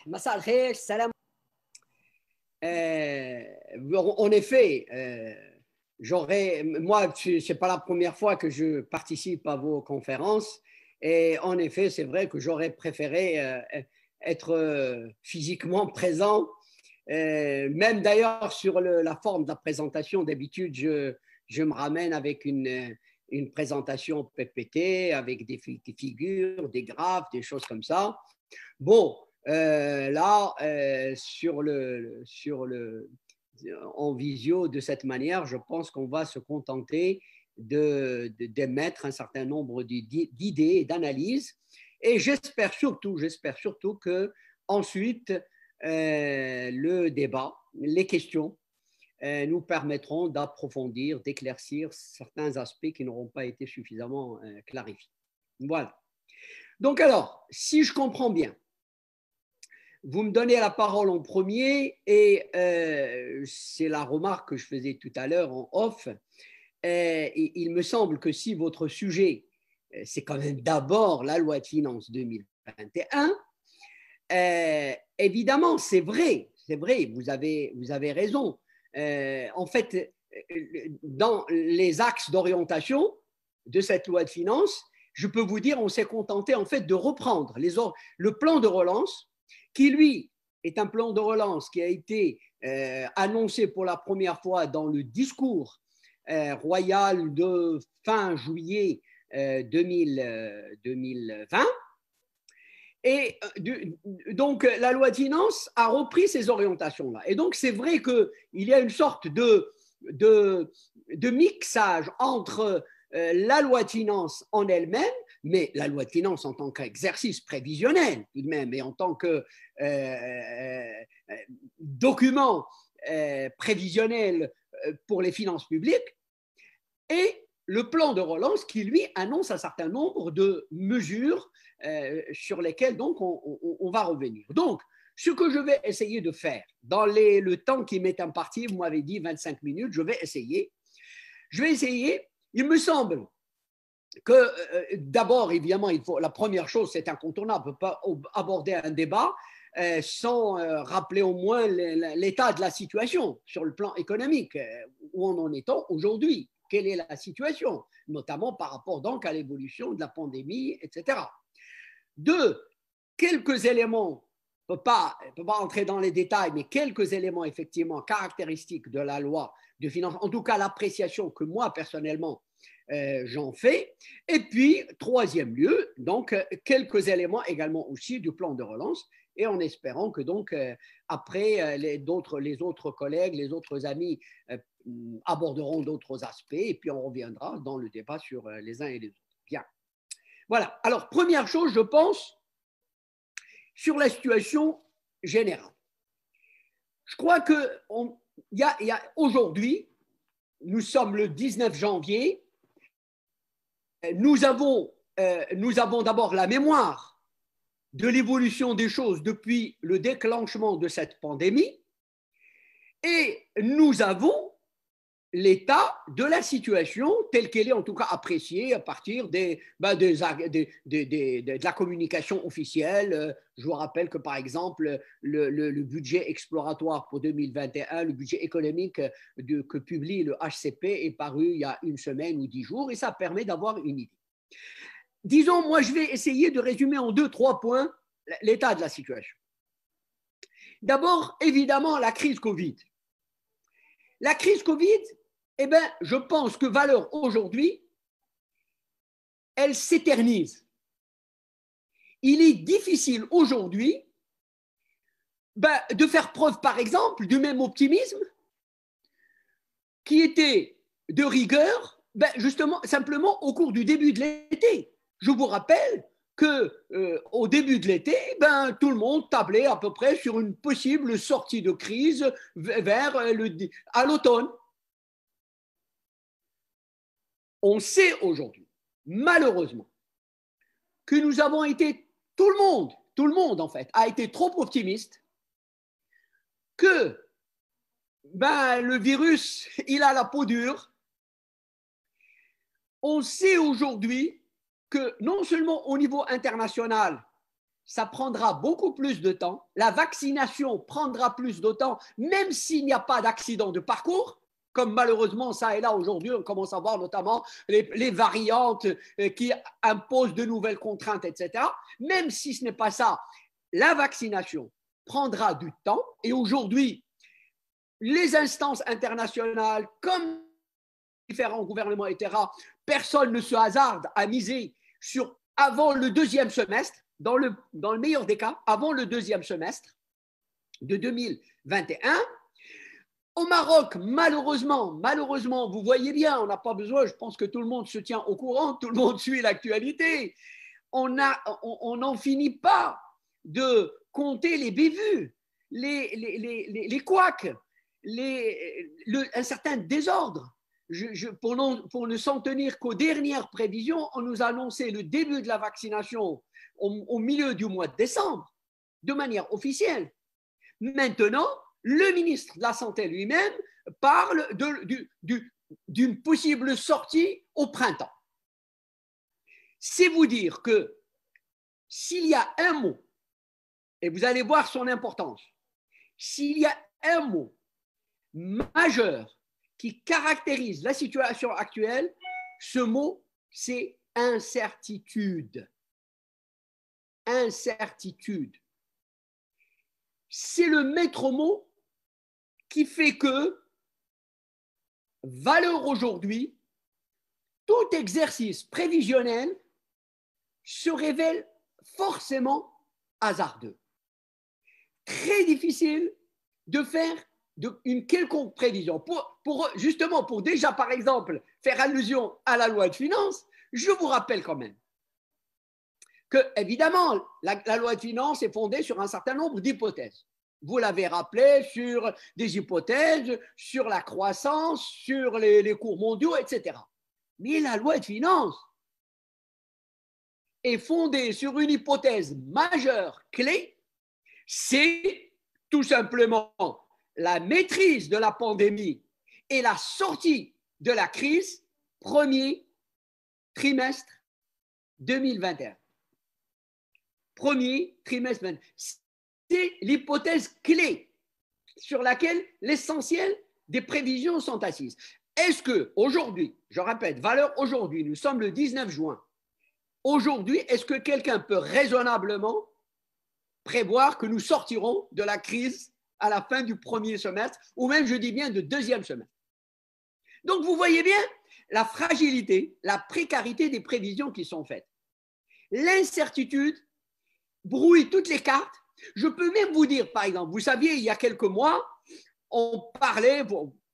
مساء الخير السلام. En effet, moi, ce n'est pas la première fois que je participe à vos conférences. Et en effet, c'est vrai que j'aurais préféré être physiquement présent. Même d'ailleurs, sur la forme de la présentation, d'habitude, je me ramène avec une présentation PPT, avec des figures, des graphes, des choses comme ça. Bon, là, en visio, de cette manière, je pense qu'on va se contenter d'émettre un certain nombre d'idées et d'analyses. Et j'espère surtout que ensuite, le débat, les questions, nous permettront d'approfondir, d'éclaircir certains aspects qui n'auront pas été suffisamment clarifiés. Voilà. Donc alors, si je comprends bien, vous me donnez la parole en premier et c'est la remarque que je faisais tout à l'heure en off. Il me semble que si votre sujet, c'est quand même d'abord la loi de finances 2021, évidemment, c'est vrai, vous avez raison. En fait, dans les axes d'orientation de cette loi de finances, je peux vous dire, on s'est contenté en fait de reprendre le plan de relance, qui lui est un plan de relance qui a été annoncé pour la première fois dans le discours royal de fin juillet 2020. Et donc, la loi de finances a repris ces orientations-là. Et donc, c'est vrai qu'il y a une sorte de mixage entre la loi de finances en elle-même, mais la loi de finances en tant qu'exercice prévisionnel tout de même, et en tant que document prévisionnel pour les finances publiques, et le plan de relance qui, lui, annonce un certain nombre de mesures sur lesquelles donc on va revenir. Donc, ce que je vais essayer de faire dans le temps qui m'est imparti, vous m'avez dit 25 minutes, je vais essayer, il me semble que d'abord, évidemment, la première chose, c'est incontournable, on ne peut pas aborder un débat sans rappeler au moins l'état de la situation sur le plan économique, où on en est aujourd'hui. Quelle est la situation, notamment par rapport donc à l'évolution de la pandémie, etc. Deux, quelques éléments, je ne peux pas entrer dans les détails, mais quelques éléments effectivement caractéristiques de la loi de finances, en tout cas l'appréciation que moi personnellement j'en fais. Et puis, troisième lieu, donc quelques éléments également aussi du plan de relance, et en espérant que donc après les autres collègues, les autres amis aborderont d'autres aspects, et puis on reviendra dans le débat sur les uns et les autres. Bien. Voilà. Alors, première chose, je pense, sur la situation générale. Je crois que aujourd'hui, nous sommes le 19 janvier, nous avons d'abord la mémoire de l'évolution des choses depuis le déclenchement de cette pandémie, et nous avons l'état de la situation telle qu'elle est en tout cas appréciée à partir de la communication officielle. Je vous rappelle que par exemple le budget exploratoire pour 2021, le budget économique que publie le HCP est paru il y a une semaine ou 10 jours, et ça permet d'avoir une idée. Disons, moi je vais essayer de résumer en 2-3 points l'état de la situation. D'abord, évidemment, la crise Covid. La crise Covid, eh bien, je pense que valeur aujourd'hui, elle s'éternise. Il est difficile aujourd'hui de faire preuve, par exemple, du même optimisme qui était de rigueur, justement, simplement au cours du début de l'été. Je vous rappelle qu'au début de l'été, tout le monde tablait à peu près sur une possible sortie de crise à l'automne. On sait aujourd'hui, malheureusement, que nous avons été, tout le monde en fait, a été trop optimiste, que le virus, il a la peau dure. On sait aujourd'hui que non seulement au niveau international, ça prendra beaucoup plus de temps. La vaccination prendra plus de temps, même s'il n'y a pas d'accident de parcours, comme malheureusement ça et là aujourd'hui, on commence à voir notamment les variantes qui imposent de nouvelles contraintes, etc. Même si ce n'est pas ça, la vaccination prendra du temps. Et aujourd'hui, les instances internationales, comme différents gouvernements, etc., personne ne se hasarde à miser sur avant le deuxième semestre, dans le meilleur des cas, avant le deuxième semestre de 2021. Au Maroc, malheureusement, vous voyez bien, on n'a pas besoin, je pense que tout le monde se tient au courant, tout le monde suit l'actualité. On n'en finit pas de compter les bévues, les couacs, un certain désordre. Pour ne s'en tenir qu'aux dernières prévisions, on nous a annoncé le début de la vaccination au milieu du mois de décembre, de manière officielle. Maintenant, le ministre de la Santé lui-même parle d'une possible sortie au printemps. C'est vous dire que s'il y a un mot, et vous allez voir son importance, s'il y a un mot majeur qui caractérise la situation actuelle, ce mot, c'est incertitude. Incertitude. C'est le maître mot qui fait que, valeur aujourd'hui, tout exercice prévisionnel se révèle forcément hasardeux. Très difficile de faire une quelconque prévision. Justement, pour déjà, par exemple, faire allusion à la loi de finances, je vous rappelle quand même que, évidemment, la loi de finances est fondée sur un certain nombre d'hypothèses. Vous l'avez rappelé, sur des hypothèses, sur la croissance, sur les cours mondiaux, etc. Mais la loi de finances est fondée sur une hypothèse majeure, clé, c'est tout simplement la maîtrise de la pandémie et la sortie de la crise, premier trimestre 2021. Premier trimestre 2021. C'est l'hypothèse clé sur laquelle l'essentiel des prévisions sont assises. Est-ce qu'aujourd'hui, je répète, valeur aujourd'hui, nous sommes le 19 juin, aujourd'hui, est-ce que quelqu'un peut raisonnablement prévoir que nous sortirons de la crise à la fin du premier semestre, ou même, je dis bien, de deuxième semestre? Donc, vous voyez bien la fragilité, la précarité des prévisions qui sont faites. L'incertitude brouille toutes les cartes. Je peux même vous dire, par exemple, vous saviez, il y a quelques mois, on parlait,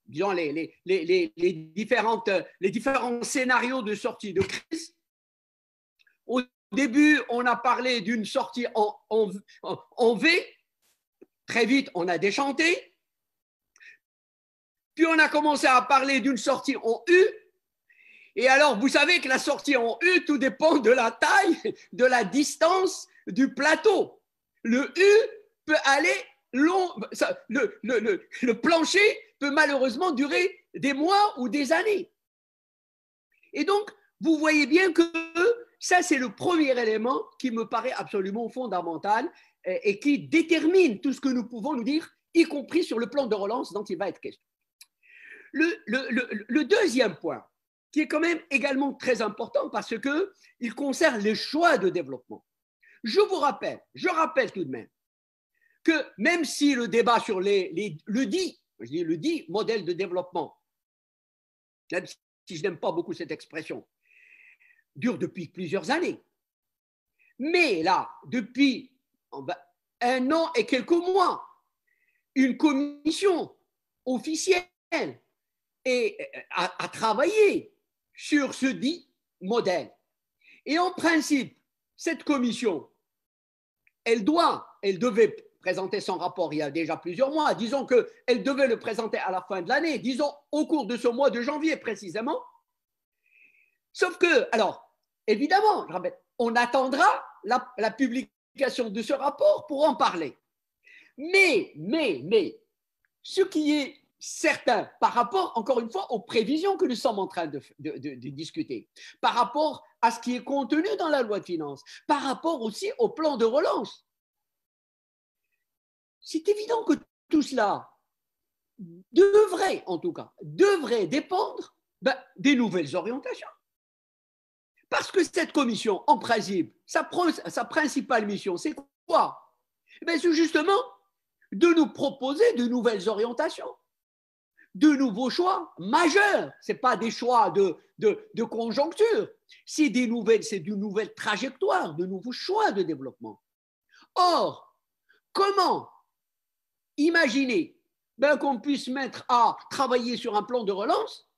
disons, les différents scénarios de sortie de crise. Au début, on a parlé d'une sortie en V. Très vite, on a déchanté. Puis, on a commencé à parler d'une sortie en U. Et alors, vous savez que la sortie en U, tout dépend de la taille, de la distance du plateau. Le U peut aller long, le plancher peut malheureusement durer des mois ou des années. Et donc, vous voyez bien que ça, c'est le premier élément qui me paraît absolument fondamental et qui détermine tout ce que nous pouvons nous dire, y compris sur le plan de relance dont il va être question. Le deuxième point, qui est quand même également très important parce qu'il concerne les choix de développement. Je rappelle tout de même que même si le débat sur le dit modèle de développement, même si je n'aime pas beaucoup cette expression, dure depuis plusieurs années, mais là, depuis un an et quelques mois, une commission officielle a travaillé sur ce dit modèle. Et en principe, cette commission, elle devait présenter son rapport il y a déjà plusieurs mois. Disons qu'elle devait le présenter à la fin de l'année, disons au cours de ce mois de janvier précisément. Sauf que, alors, évidemment, on attendra la publication de ce rapport pour en parler. Mais, ce qui est certains, par rapport, encore une fois, aux prévisions que nous sommes en train de discuter, par rapport à ce qui est contenu dans la loi de finances, par rapport aussi au plan de relance. C'est évident que tout cela devrait, en tout cas, devrait dépendre des nouvelles orientations. Parce que cette commission, en principe, sa principale mission, c'est quoi? C'est justement de nous proposer de nouvelles orientations, de nouveaux choix majeurs. Ce n'est pas des choix de conjoncture, c'est de nouvelles trajectoires, de nouveaux choix de développement. Or, comment imaginer qu'on puisse mettre à travailler sur un plan de relance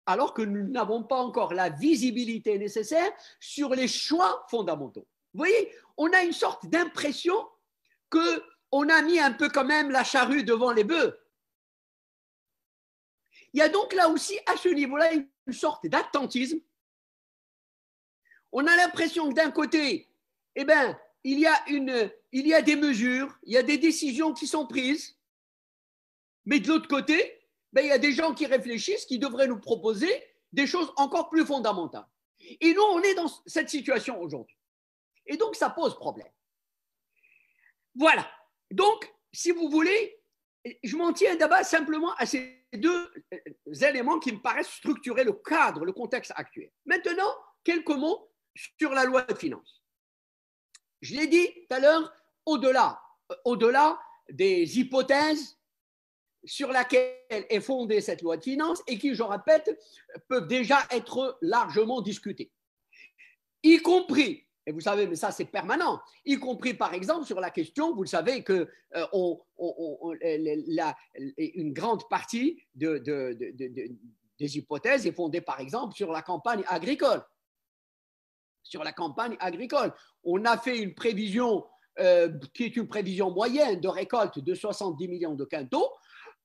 alors que nous n'avons pas encore la visibilité nécessaire sur les choix fondamentaux? Vous voyez, on a une sorte d'impression qu'on a mis un peu quand même la charrue devant les bœufs. Il y a donc là aussi, à ce niveau-là, une sorte d'attentisme. On a l'impression que d'un côté, il y a des mesures, il y a des décisions qui sont prises, mais de l'autre côté, il y a des gens qui réfléchissent, qui devraient nous proposer des choses encore plus fondamentales. Et nous, on est dans cette situation aujourd'hui. Et donc, ça pose problème. Voilà. Donc, si vous voulez, je m'en tiens d'abord simplement à ces deux éléments qui me paraissent structurer le cadre, le contexte actuel. Maintenant, quelques mots sur la loi de finances. Je l'ai dit tout à l'heure, au-delà des hypothèses sur laquelle est fondée cette loi de finances et qui, je répète, peuvent déjà être largement discutées. Y compris, et vous savez, mais ça c'est permanent, y compris par exemple sur la question, vous le savez, que une grande partie des hypothèses est fondée par exemple sur la campagne agricole. Sur la campagne agricole. On a fait une prévision qui est une prévision moyenne de récolte de 70 millions de quintaux.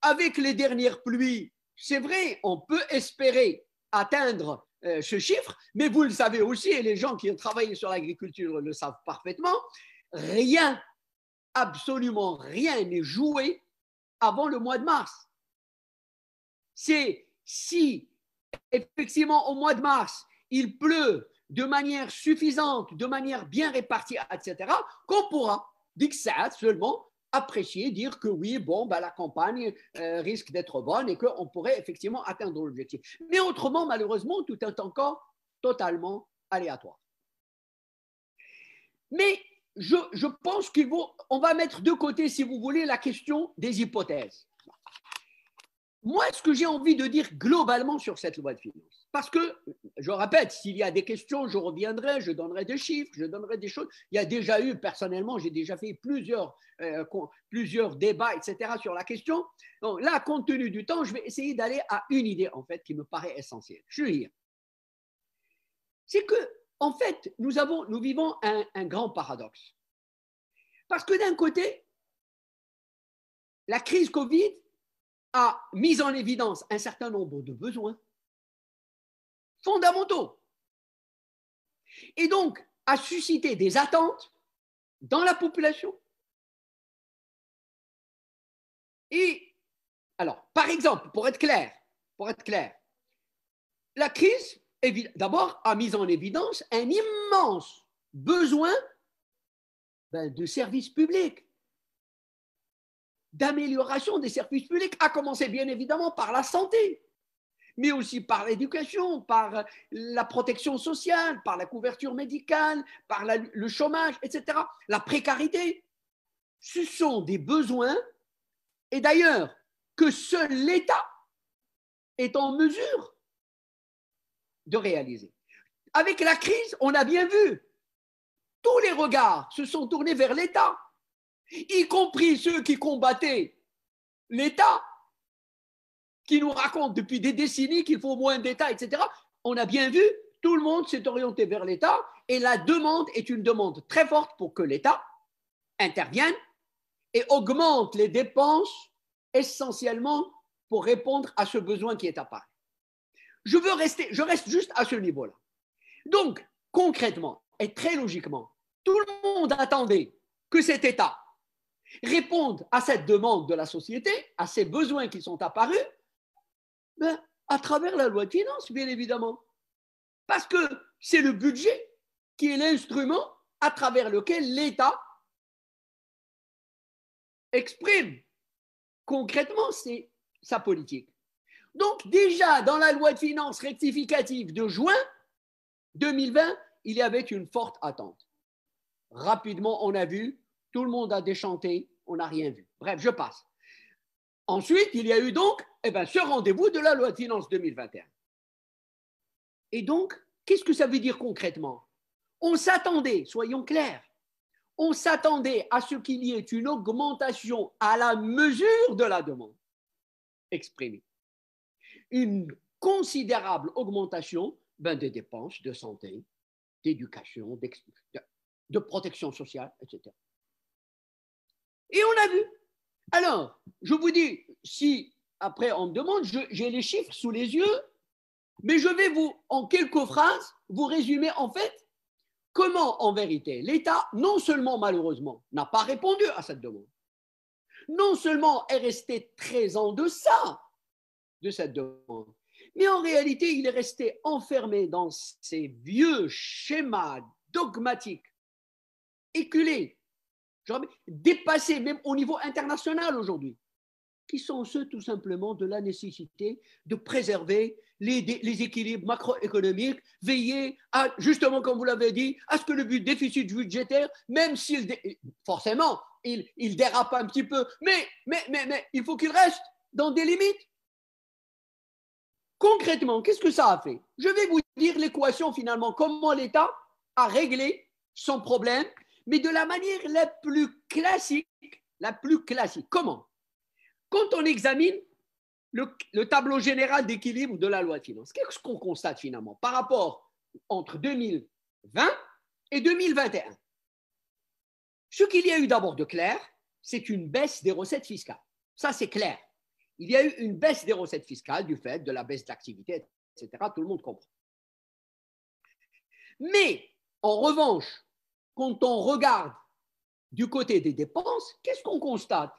Avec les dernières pluies, c'est vrai, on peut espérer atteindre ce chiffre, mais vous le savez aussi, et les gens qui ont travaillé sur l'agriculture le savent parfaitement, rien, absolument rien n'est joué avant le mois de mars. C'est si, effectivement, au mois de mars, il pleut de manière suffisante, de manière bien répartie, etc., qu'on pourra, d'Ixat seulement, apprécier, dire que oui, la campagne risque d'être bonne et qu'on pourrait effectivement atteindre l'objectif. Mais autrement, malheureusement, tout est encore totalement aléatoire. Mais je pense qu'on va mettre de côté, si vous voulez, la question des hypothèses. Moi, ce que j'ai envie de dire globalement sur cette loi de finances, parce que, je répète, s'il y a des questions, je reviendrai, je donnerai des chiffres, je donnerai des choses. Il y a déjà eu, personnellement, j'ai déjà fait plusieurs débats, etc., sur la question. Donc là, compte tenu du temps, je vais essayer d'aller à une idée, en fait, qui me paraît essentielle. Je vais dire. C'est que, en fait, nous vivons un grand paradoxe. Parce que d'un côté, la crise Covid a mis en évidence un certain nombre de besoins fondamentaux et donc a suscité des attentes dans la population. Et alors, par exemple, pour être clair, la crise, d'abord, a mis en évidence un immense besoin de services publics, d'amélioration des services publics, à commencer bien évidemment par la santé, mais aussi par l'éducation, par la protection sociale, par la couverture médicale, par le chômage, etc. La précarité, ce sont des besoins, et d'ailleurs que seul l'État est en mesure de réaliser. Avec la crise, on a bien vu, tous les regards se sont tournés vers l'État, y compris ceux qui combattaient l'État, qui nous racontent depuis des décennies qu'il faut moins d'État, etc. On a bien vu, tout le monde s'est orienté vers l'État et la demande est une demande très forte pour que l'État intervienne et augmente les dépenses essentiellement pour répondre à ce besoin qui est apparu. Je reste juste à ce niveau-là. Donc, concrètement et très logiquement, tout le monde attendait que cet État répondent à cette demande de la société, à ces besoins qui sont apparus, ben, à travers la loi de finances, bien évidemment. Parce que c'est le budget qui est l'instrument à travers lequel l'État exprime concrètement sa politique. Donc déjà, dans la loi de finances rectificative de juin 2020, il y avait une forte attente. Rapidement, on a vu, tout le monde a déchanté, on n'a rien vu. Bref, je passe. Ensuite, il y a eu donc ce rendez-vous de la loi de finances 2021. Et donc, qu'est-ce que ça veut dire concrètement? On s'attendait, soyons clairs, on s'attendait à ce qu'il y ait une augmentation à la mesure de la demande exprimée. Une considérable augmentation des dépenses de santé, d'éducation, de protection sociale, etc. Et on a vu. Alors, je vous dis, si après on me demande, j'ai les chiffres sous les yeux, mais je vais vous, en quelques phrases, vous résumer en fait comment, en vérité, l'État, non seulement malheureusement, n'a pas répondu à cette demande, non seulement est resté très en deçà de cette demande, mais en réalité, il est resté enfermé dans ces vieux schémas dogmatiques, éculés, dépassés même au niveau international aujourd'hui, qui sont ceux tout simplement de la nécessité de préserver les équilibres macroéconomiques, veiller à, justement comme vous l'avez dit, à ce que le déficit budgétaire, même s'il, forcément, il dérape un petit peu, mais il faut qu'il reste dans des limites. Concrètement, qu'est-ce que ça a fait? Je vais vous dire l'équation finalement, comment l'État a réglé son problème, mais de la manière la plus classique. Comment? Quand on examine le tableau général d'équilibre de la loi de finances, qu'est-ce qu'on constate finalement par rapport entre 2020 et 2021? Ce qu'il y a eu d'abord de clair, c'est une baisse des recettes fiscales. Ça, c'est clair. Il y a eu une baisse des recettes fiscales du fait de la baisse d'activité, etc. Tout le monde comprend. Mais, en revanche, quand on regarde du côté des dépenses, qu'est-ce qu'on constate?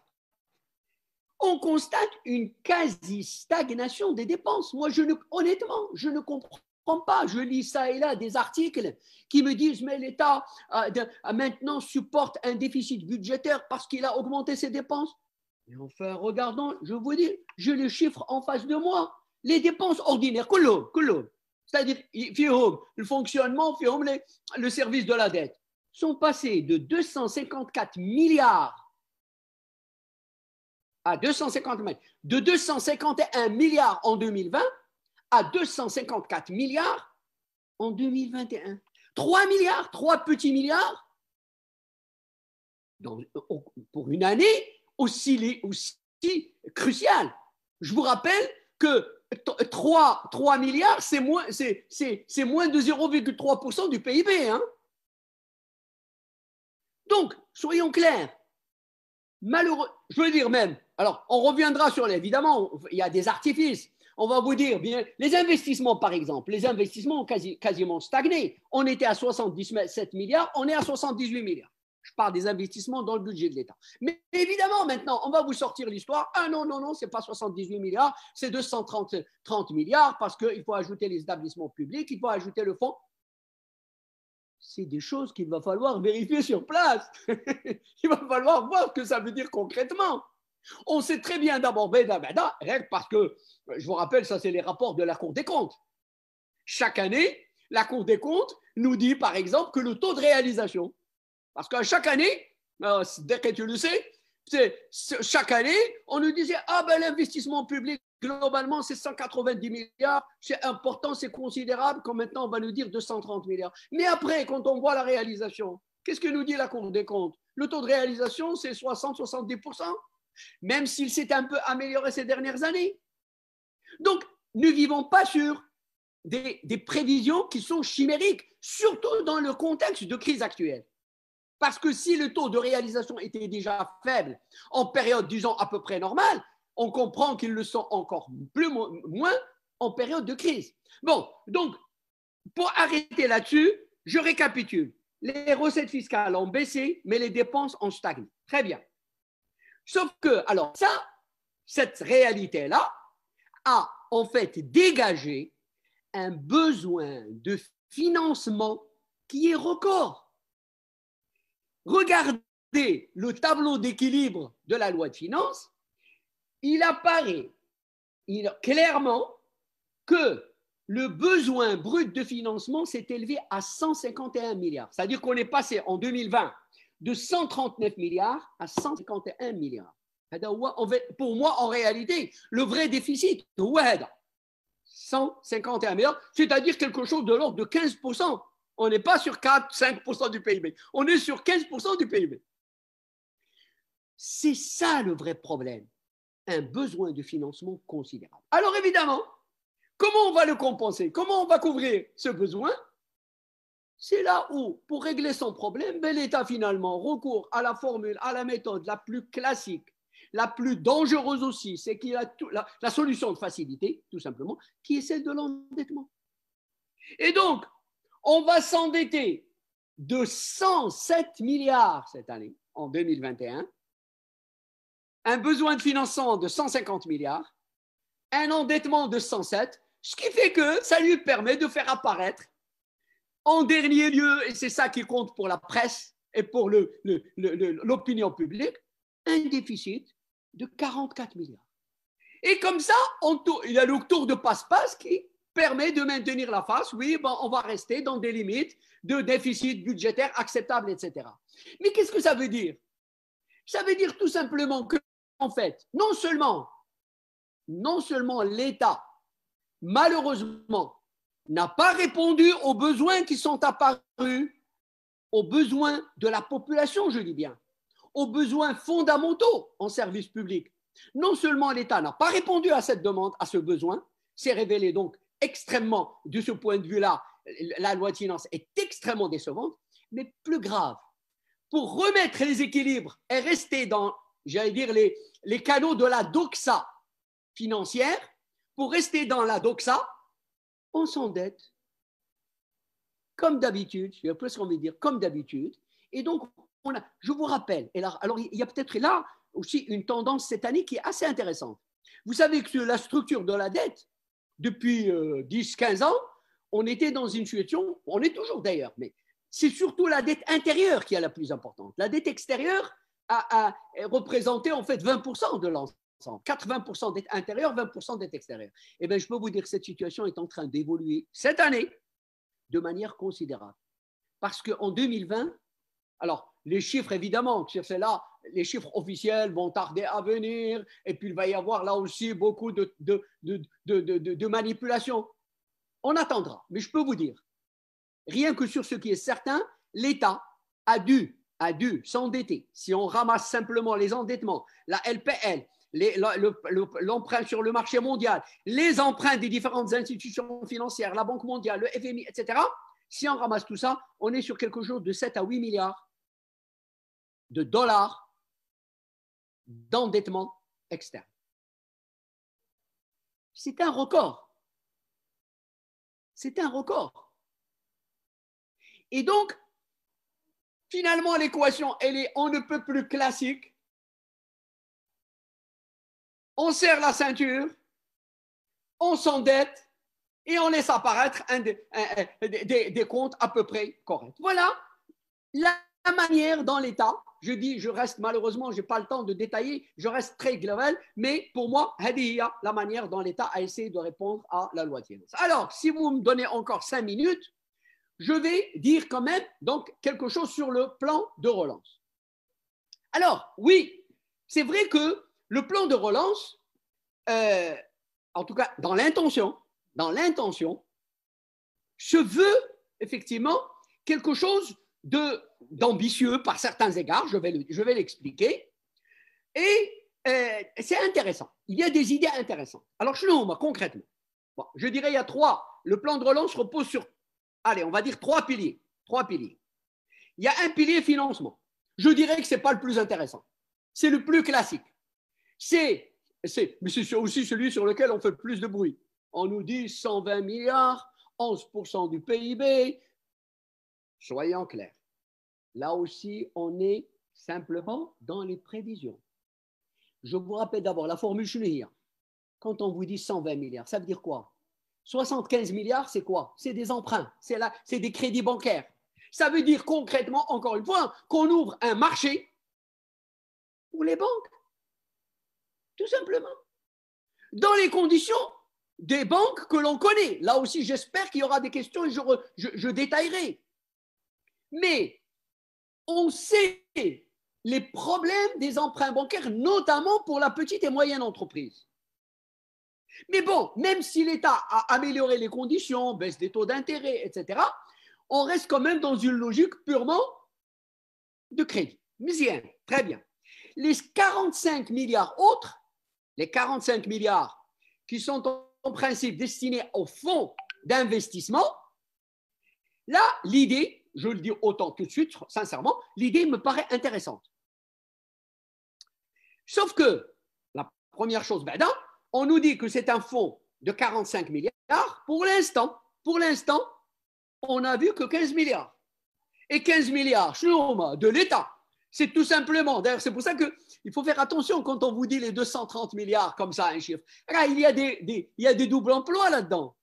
On constate une quasi-stagnation des dépenses. Moi, honnêtement, je ne comprends pas. Je lis ça et là des articles qui me disent mais l'État maintenant supporte un déficit budgétaire parce qu'il a augmenté ses dépenses. Mais enfin, regardons, je vous dis, j'ai les chiffres en face de moi. Les dépenses ordinaires, c'est-à-dire le fonctionnement, le service de la dette, sont passés de 254 milliards à 251 milliards en 2020 à 254 milliards en 2021. 3 milliards, 3 petits milliards pour une année aussi cruciale. Je vous rappelle que 3 milliards, c'est moins de 0,3% du PIB. Hein. Donc, soyons clairs. Malheureux, je veux dire même, alors on reviendra sur évidemment, il y a des artifices. On va vous dire, bien, les investissements par exemple, les investissements ont quasiment stagné. On était à 77 milliards, on est à 78 milliards. Je parle des investissements dans le budget de l'État. Mais évidemment, maintenant, on va vous sortir l'histoire. Ah non, ce n'est pas 78 milliards, c'est 230 milliards parce qu'il faut ajouter les établissements publics, il faut ajouter le fonds. C'est des choses qu'il va falloir vérifier sur place. Il va falloir voir ce que ça veut dire concrètement. On sait très bien d'abord, parce que, je vous rappelle, ça c'est les rapports de la Cour des comptes. Chaque année, la Cour des comptes nous dit par exemple que le taux de réalisation, parce qu'à chaque année, dès que tu le sais, chaque année, on nous disait, l'investissement public, globalement, c'est 190 milliards, c'est important, c'est considérable, quand maintenant on va nous dire 230 milliards. Mais après, quand on voit la réalisation, qu'est-ce que nous dit la Cour des comptes? Le taux de réalisation, c'est 60-70%, même s'il s'est un peu amélioré ces dernières années. Donc, ne vivons pas sur des prévisions qui sont chimériques, surtout dans le contexte de crise actuelle. Parce que si le taux de réalisation était déjà faible en période, disons, à peu près normale, on comprend qu'ils le sont encore moins en période de crise. Bon, donc, pour arrêter là-dessus, je récapitule. Les recettes fiscales ont baissé, mais les dépenses ont stagné. Très bien. Sauf que, alors ça, cette réalité-là a en fait dégagé un besoin de financement qui est record. Regardez le tableau d'équilibre de la loi de finances, il apparaît clairement que le besoin brut de financement s'est élevé à 151 milliards. C'est-à-dire qu'on est passé en 2020 de 139 milliards à 151 milliards. Pour moi, en réalité, le vrai déficit, 151 milliards, c'est-à-dire quelque chose de l'ordre de 15%. On n'est pas sur 4-5% du PIB. On est sur 15% du PIB. C'est ça le vrai problème. Un besoin de financement considérable. Alors évidemment, comment on va le compenser? Comment on va couvrir ce besoin? C'est là où, pour régler son problème, l'État finalement recourt à la formule, à la méthode la plus classique, la plus dangereuse aussi, c'est qu'il a la solution de facilité, tout simplement, qui est celle de l'endettement. Et donc, on va s'endetter de 107 milliards cette année, en 2021, un besoin de financement de 150 milliards, un endettement de 107, ce qui fait que ça lui permet de faire apparaître, en dernier lieu, et c'est ça qui compte pour la presse et pour l'opinion publique, un déficit de 44 milliards. Et comme ça, il y a le tour de passe-passe qui permet de maintenir la face. Oui, on va rester dans des limites de déficit budgétaire acceptables, etc. Mais qu'est-ce que ça veut dire? Ça veut dire tout simplement que, en fait, non seulement l'État, malheureusement, n'a pas répondu aux besoins qui sont apparus, aux besoins de la population, je dis bien, aux besoins fondamentaux en service public. Non seulement l'État n'a pas répondu à cette demande, à ce besoin, s'est révélé donc extrêmement, de ce point de vue-là, la loi de finances est extrêmement décevante, mais plus grave, pour remettre les équilibres et rester dans, j'allais dire, les canaux de la doxa financière, pour rester dans la doxa, on s'endette comme d'habitude, j'ai presque envie de dire comme d'habitude, et donc je vous rappelle, alors il y a peut-être là aussi une tendance cette année qui est assez intéressante. Vous savez que la structure de la dette, depuis 10-15 ans, on était dans une situation, on est toujours d'ailleurs, mais c'est surtout la dette intérieure qui est la plus importante. La dette extérieure a représenté en fait 20% de l'ensemble. 80% dette intérieure, 20% dette extérieure. Eh bien, je peux vous dire que cette situation est en train d'évoluer cette année de manière considérable. Parce qu'en 2020, alors les chiffres évidemment, c'est là, les chiffres officiels vont tarder à venir, et puis il va y avoir là aussi beaucoup de manipulations. On attendra, mais je peux vous dire, rien que sur ce qui est certain, l'État a dû s'endetter. Si on ramasse simplement les endettements, la LPL, l'emprunt sur le marché mondial, les emprunts des différentes institutions financières, la Banque mondiale, le FMI, etc., si on ramasse tout ça, on est sur quelque chose de 7 à 8 milliards de dollars d'endettement externe. C'est un record. C'est un record. Et donc, finalement, l'équation, elle est on ne peut plus classique. On serre la ceinture, on s'endette et on laisse apparaître des comptes à peu près corrects. Voilà la manière dans l'État. Je reste malheureusement, je n'ai pas le temps de détailler, je reste très global, mais pour moi, la manière dont l'État a essayé de répondre à la loi de finances. Alors, si vous me donnez encore 5 minutes, je vais dire quand même donc quelque chose sur le plan de relance. Alors, oui, c'est vrai que le plan de relance, en tout cas dans l'intention, se veut effectivement quelque chose d'ambitieux par certains égards, je vais l'expliquer, et c'est intéressant. Il y a des idées intéressantes. Alors, concrètement, bon, je dirais il y a le plan de relance repose sur, allez, on va dire trois piliers. Il y a un pilier financement. Je dirais que ce n'est pas le plus intéressant. C'est le plus classique. Mais c'est aussi celui sur lequel on fait le plus de bruit. On nous dit 120 milliards, 11% du PIB. Soyons clairs. Là aussi, on est simplement dans les prévisions. Je vous rappelle d'abord la formule chenille. Quand on vous dit 120 milliards, ça veut dire quoi? 75 milliards, c'est quoi? C'est des emprunts, c'est des crédits bancaires. Ça veut dire concrètement, encore une fois, qu'on ouvre un marché pour les banques, tout simplement. Dans les conditions des banques que l'on connaît. Là aussi, j'espère qu'il y aura des questions et je détaillerai. Mais on sait les problèmes des emprunts bancaires, notamment pour la petite et moyenne entreprise. Mais bon, même si l'État a amélioré les conditions, baisse des taux d'intérêt, etc., on reste quand même dans une logique purement de crédit. Bien, très bien. Les 45 milliards autres, les 45 milliards qui sont en principe destinés au fonds d'investissement, là, l'idée, je le dis autant tout de suite, sincèrement, l'idée me paraît intéressante. Sauf que, la première chose, on nous dit que c'est un fonds de 45 milliards. Pour l'instant, on n'a vu que 15 milliards. Et 15 milliards, de l'État, c'est tout simplement, d'ailleurs c'est pour ça qu'il faut faire attention quand on vous dit les 230 milliards comme ça, un chiffre. Là, il y a des doubles emplois là-dedans.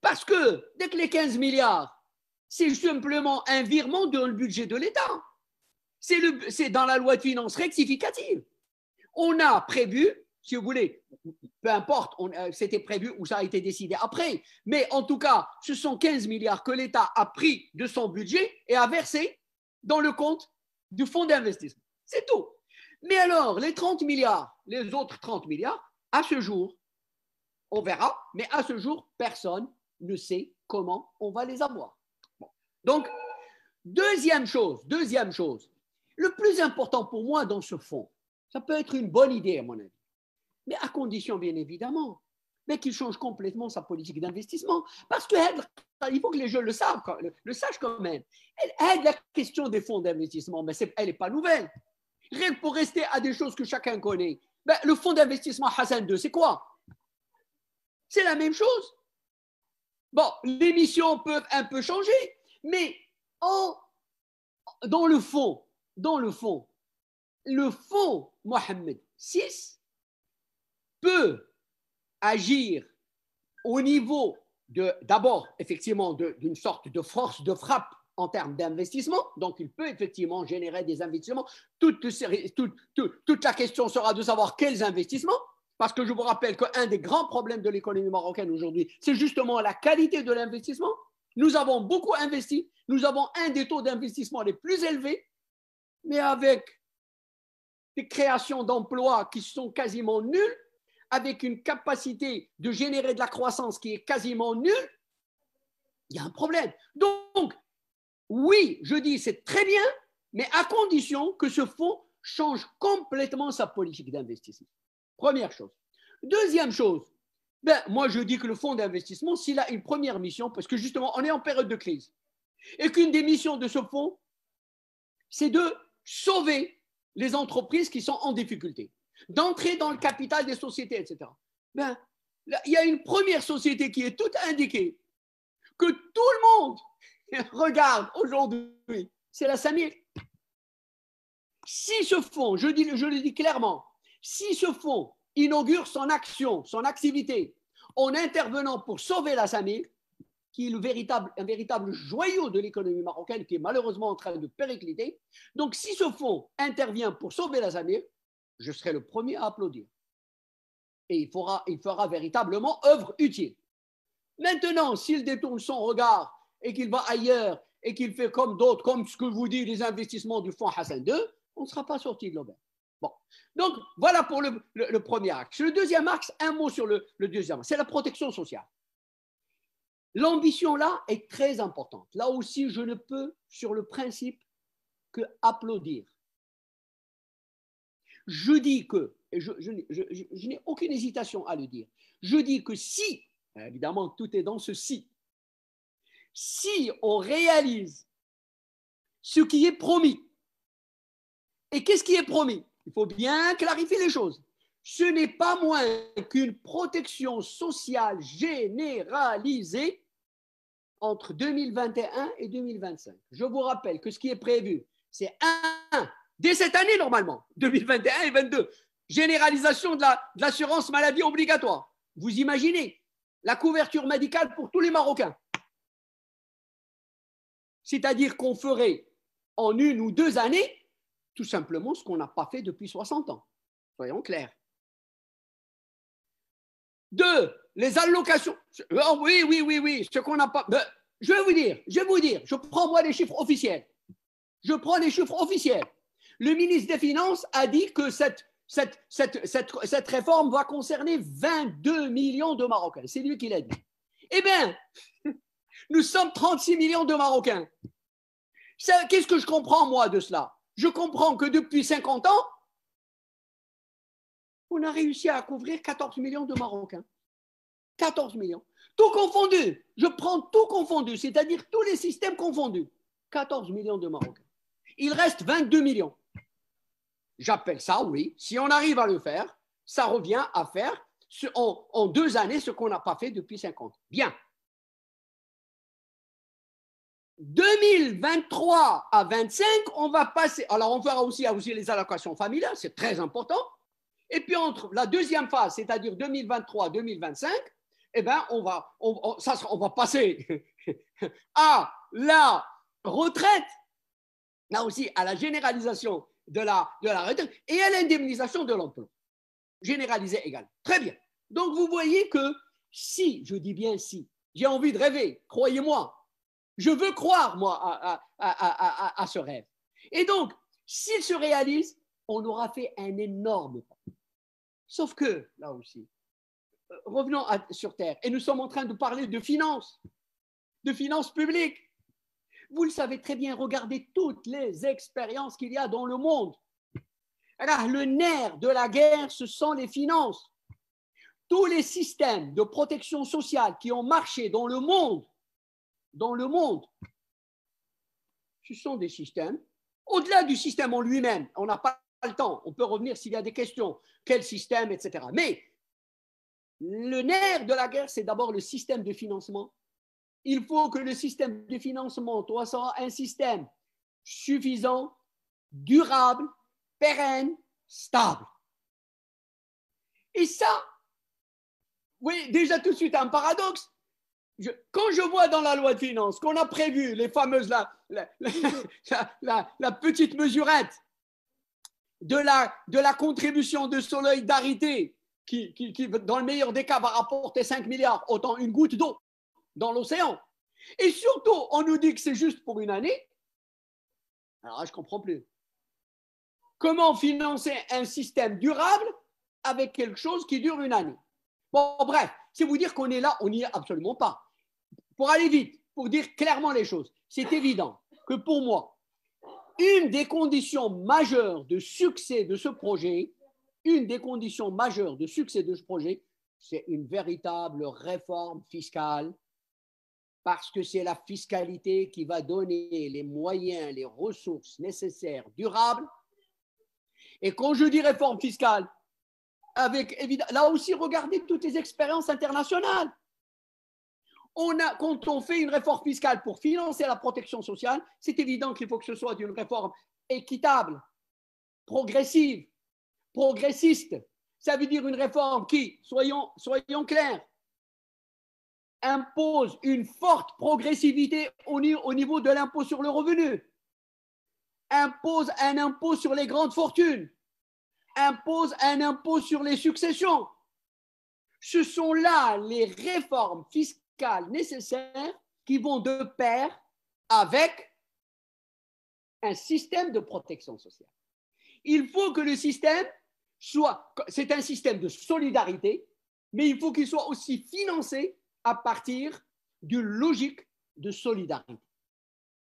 Parce que dès que les 15 milliards, c'est simplement un virement dans le budget de l'État. C'est dans la loi de finances rectificative. On a prévu, si vous voulez, peu importe, c'était prévu ou ça a été décidé après, mais en tout cas, ce sont 15 milliards que l'État a pris de son budget et a versé dans le compte du fonds d'investissement. C'est tout. Mais alors, les 30 milliards, les autres 30 milliards, à ce jour, on verra, mais à ce jour, personne ne sait comment on va les avoir. Bon. Donc, deuxième chose, le plus important pour moi dans ce fonds, ça peut être une bonne idée à mon avis, mais à condition bien évidemment qu'il change complètement sa politique d'investissement, parce qu'il faut que les jeunes le sachent quand même. La question des fonds d'investissement, mais elle n'est pas nouvelle. Rien que pour rester à des choses que chacun connaît. Le fonds d'investissement Hassan II, c'est quoi? C'est la même chose. Bon, les missions peuvent un peu changer, mais dans le fond, le fonds Mohammed VI peut agir au niveau d'abord, effectivement, d'une sorte de force de frappe en termes d'investissement. Donc, il peut effectivement générer des investissements. Toute la question sera de savoir quels investissements, parce que je vous rappelle qu'un des grands problèmes de l'économie marocaine aujourd'hui, c'est justement la qualité de l'investissement. Nous avons beaucoup investi, nous avons un des taux d'investissement les plus élevés, mais avec des créations d'emplois qui sont quasiment nulles, avec une capacité de générer de la croissance qui est quasiment nulle, il y a un problème. Donc, oui, je dis c'est très bien, mais à condition que ce fonds change complètement sa politique d'investissement. Première chose. Deuxième chose, moi je dis que le fonds d'investissement, s'il a une première mission, parce que justement on est en période de crise, et qu'une des missions de ce fonds, c'est de sauver les entreprises qui sont en difficulté, d'entrer dans le capital des sociétés, etc. Il y a une première société qui est toute indiquée, que tout le monde regarde aujourd'hui, c'est la Samir. Si ce fonds, je le dis clairement, si ce fonds inaugure son action, son activité, en intervenant pour sauver la Samir, qui est un véritable joyau de l'économie marocaine, qui est malheureusement en train de péricliter, donc si ce fonds intervient pour sauver la Samir, je serai le premier à applaudir. Et il fera véritablement œuvre utile. Maintenant, s'il détourne son regard et qu'il va ailleurs et qu'il fait comme d'autres, comme ce que vous dites, les investissements du fonds Hassan II, on ne sera pas sorti de l'auberge. Bon. Donc, voilà pour le premier axe. Le deuxième axe, un mot sur le deuxième axe, c'est la protection sociale. L'ambition là est très importante. Là aussi, je ne peux, sur le principe, que applaudir. Je dis que, et je n'ai aucune hésitation à le dire, je dis que si, évidemment tout est dans ce si on réalise ce qui est promis, et qu'est-ce qui est promis? Il faut bien clarifier les choses. Ce n'est pas moins qu'une protection sociale généralisée entre 2021 et 2025. Je vous rappelle que ce qui est prévu, c'est dès cette année normalement, 2021 et 2022, généralisation de l'assurance maladie obligatoire. Vous imaginez la couverture médicale pour tous les Marocains. C'est-à-dire qu'on ferait en 1 ou 2 années tout simplement ce qu'on n'a pas fait depuis 60 ans. Soyons clairs. 2, les allocations. Oh, oui, ce qu'on n'a pas. Je vais vous dire, je prends moi les chiffres officiels. Je prends les chiffres officiels. Le ministre des Finances a dit que cette réforme va concerner 22 millions de Marocains. C'est lui qui l'a dit. Eh bien, nous sommes 36 millions de Marocains. Qu'est-ce que je comprends, moi, de cela? Je comprends que depuis 50 ans, on a réussi à couvrir 14 millions de Marocains. 14 millions. Tout confondu. Je prends tout confondu, c'est-à-dire tous les systèmes confondus. 14 millions de Marocains. Il reste 22 millions. J'appelle ça, oui. Si on arrive à le faire, ça revient à faire en 2 années ce qu'on n'a pas fait depuis 50. Bien. 2023 à 25, on va passer. Alors, on fera aussi les allocations familiales, c'est très important. Et puis, entre la deuxième phase, c'est-à-dire 2023-2025, eh ben, on va passer à la retraite, là aussi, à la généralisation de la retraite et à l'indemnisation de l'emploi. Généralisée également. Très bien. Donc, vous voyez que si, je dis bien si, j'ai envie de rêver, croyez-moi, je veux croire, moi, à ce rêve. Et donc, s'il se réalise, on aura fait un énorme pas. Sauf que, là aussi, revenons sur Terre, et nous sommes en train de parler de finances publiques. Vous le savez très bien, regardez toutes les expériences qu'il y a dans le monde. Alors, le nerf de la guerre, ce sont les finances. Tous les systèmes de protection sociale qui ont marché dans le monde, ce sont des systèmes, au-delà du système en lui-même, on n'a pas le temps, on peut revenir s'il y a des questions, quel système, etc. Mais le nerf de la guerre, c'est d'abord le système de financement. Il faut que le système de financement soit un système suffisant, durable, pérenne, stable. Et ça, oui, déjà tout de suite un paradoxe. Quand je vois dans la loi de finances qu'on a prévu les fameuses, la petite mesurette de la contribution de solidarité qui, dans le meilleur des cas, va rapporter 5 milliards, autant une goutte d'eau dans l'océan. Et surtout, on nous dit que c'est juste pour 1 année. Alors là, je ne comprends plus. Comment financer un système durable avec quelque chose qui dure 1 année? Bon, bref, c'est vous dire qu'on est là, on n'y est absolument pas. Pour aller vite, pour dire clairement les choses, c'est évident que pour moi, une des conditions majeures de succès de ce projet, c'est une véritable réforme fiscale, parce que c'est la fiscalité qui va donner les moyens, les ressources nécessaires, durables. Et quand je dis réforme fiscale, là aussi, regardez toutes les expériences internationales. Quand on fait une réforme fiscale pour financer la protection sociale, c'est évident qu'il faut que ce soit une réforme équitable, progressive, progressiste. Ça veut dire une réforme qui, soyons clairs, impose une forte progressivité au niveau de l'impôt sur le revenu, impose un impôt sur les grandes fortunes, impose un impôt sur les successions. Ce sont là les réformes fiscales nécessaires qui vont de pair avec un système de protection sociale. Il faut que le système c'est un système de solidarité, mais il faut qu'il soit aussi financé à partir d'une logique de solidarité.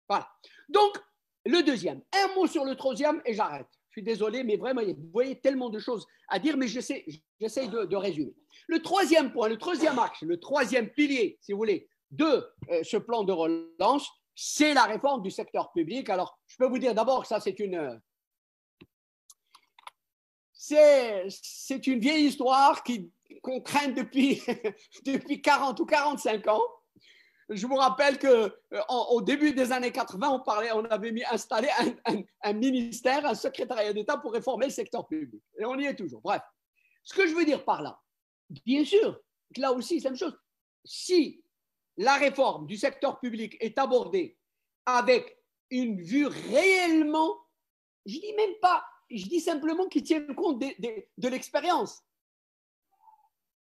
Voilà. Donc, le deuxième. Un mot sur le troisième et j'arrête. Je suis désolé, mais vraiment, vous voyez tellement de choses à dire, mais j'essaie de résumer. Le troisième point, le troisième axe, le troisième pilier, si vous voulez, de ce plan de relance, c'est la réforme du secteur public. Alors, je peux vous dire d'abord que ça, c'est une vieille histoire qu'on traîne depuis 40 ou 45 ans. Je vous rappelle qu'au début des années 80, on avait installé un ministère, un secrétariat d'État pour réformer le secteur public. Et on y est toujours. Bref, ce que je veux dire par là, bien sûr, là aussi, c'est la même chose. Si la réforme du secteur public est abordée avec une vue réellement, je dis même pas, je dis simplement qu'il tienne compte de l'expérience.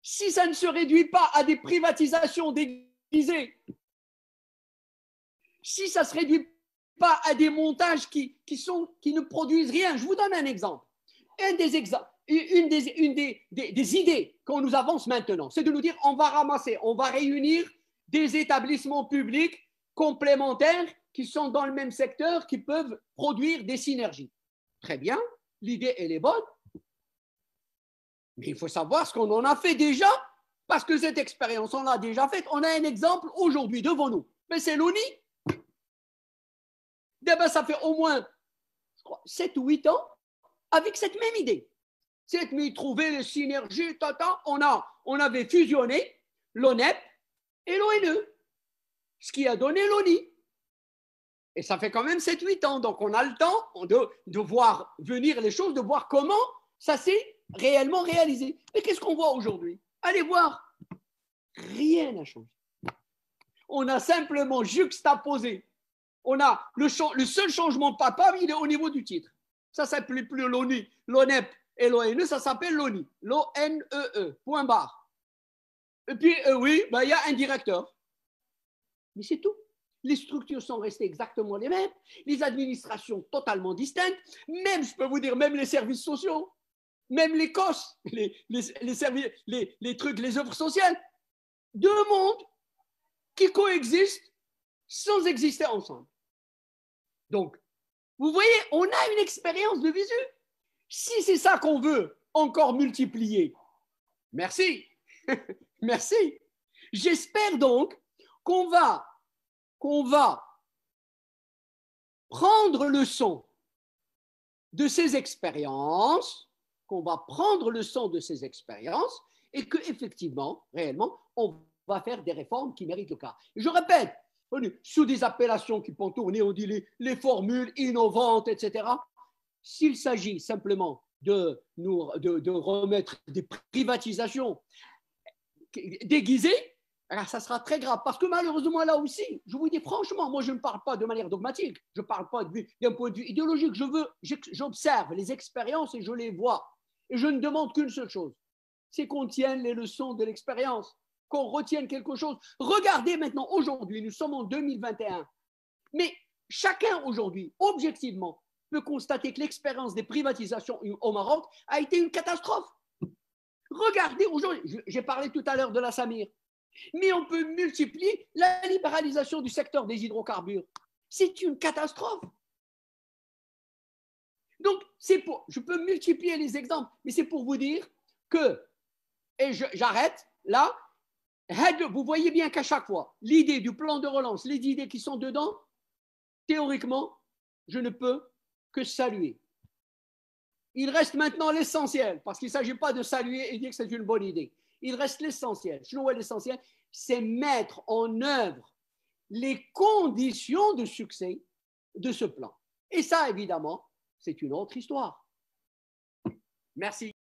Si ça ne se réduit pas à des privatisations déguisées, si ça ne se réduit pas à des montages qui ne produisent rien, je vous donne un exemple. Une des idées qu'on nous avance maintenant, c'est de nous dire on va réunir des établissements publics complémentaires qui sont dans le même secteur, qui peuvent produire des synergies. Très bien, l'idée, elle est bonne. Mais il faut savoir ce qu'on en a fait déjà, parce que cette expérience, on l'a déjà faite. On a un exemple aujourd'hui devant nous. Mais c'est l'ONI. Ça fait au moins 7 ou 8 ans avec cette même idée. C'est de trouver les synergies, on avait fusionné l'ONEP et l'ONE, ce qui a donné l'ONI. Et ça fait quand même 7-8 ans, donc on a le temps de voir venir les choses, de voir comment ça s'est réellement réalisé. Mais qu'est-ce qu'on voit aujourd'hui? Allez voir, rien n'a changé. On a simplement juxtaposé. On a le seul changement palpable, il est au niveau du titre. Ça ne s'appelle plus l'ONI, l'ONEP et l'ONE, ça s'appelle l'ONI, l'ONEE, point barre. Et puis, oui, il y a un directeur. Mais c'est tout. Les structures sont restées exactement les mêmes, les administrations totalement distinctes, même, je peux vous dire, même les services sociaux, même les COS, les trucs, les œuvres sociales. Deux mondes qui coexistent sans exister ensemble. Donc, vous voyez, on a une expérience de visu. Si c'est ça qu'on veut encore multiplier, merci, merci. J'espère donc qu'on va prendre leçon de ces expériences, et qu'effectivement, réellement, on va faire des réformes qui méritent le cas. Je répète, sous des appellations qui peuvent tourner, on dit les formules innovantes, etc. S'il s'agit simplement de remettre des privatisations déguisées, alors ça sera très grave. Parce que malheureusement, là aussi, je vous dis franchement, moi je ne parle pas de manière dogmatique, je ne parle pas d'un point de vue idéologique, j'observe les expériences et je les vois. Et je ne demande qu'une seule chose, c'est qu'on tienne les leçons de l'expérience, qu'on retienne quelque chose. Regardez maintenant, aujourd'hui, nous sommes en 2021, mais chacun aujourd'hui, objectivement, peut constater que l'expérience des privatisations au Maroc a été une catastrophe. Regardez aujourd'hui, j'ai parlé tout à l'heure de la Samir, mais on peut multiplier la libéralisation du secteur des hydrocarbures. C'est une catastrophe. Donc, je peux multiplier les exemples, mais c'est pour vous dire que, et j'arrête là, vous voyez bien qu'à chaque fois, l'idée du plan de relance, les idées qui sont dedans, théoriquement, je ne peux que saluer. Il reste maintenant l'essentiel, parce qu'il ne s'agit pas de saluer et dire que c'est une bonne idée. Il reste l'essentiel. Sinon, l'essentiel, c'est mettre en œuvre les conditions de succès de ce plan. Et ça, évidemment, c'est une autre histoire. Merci.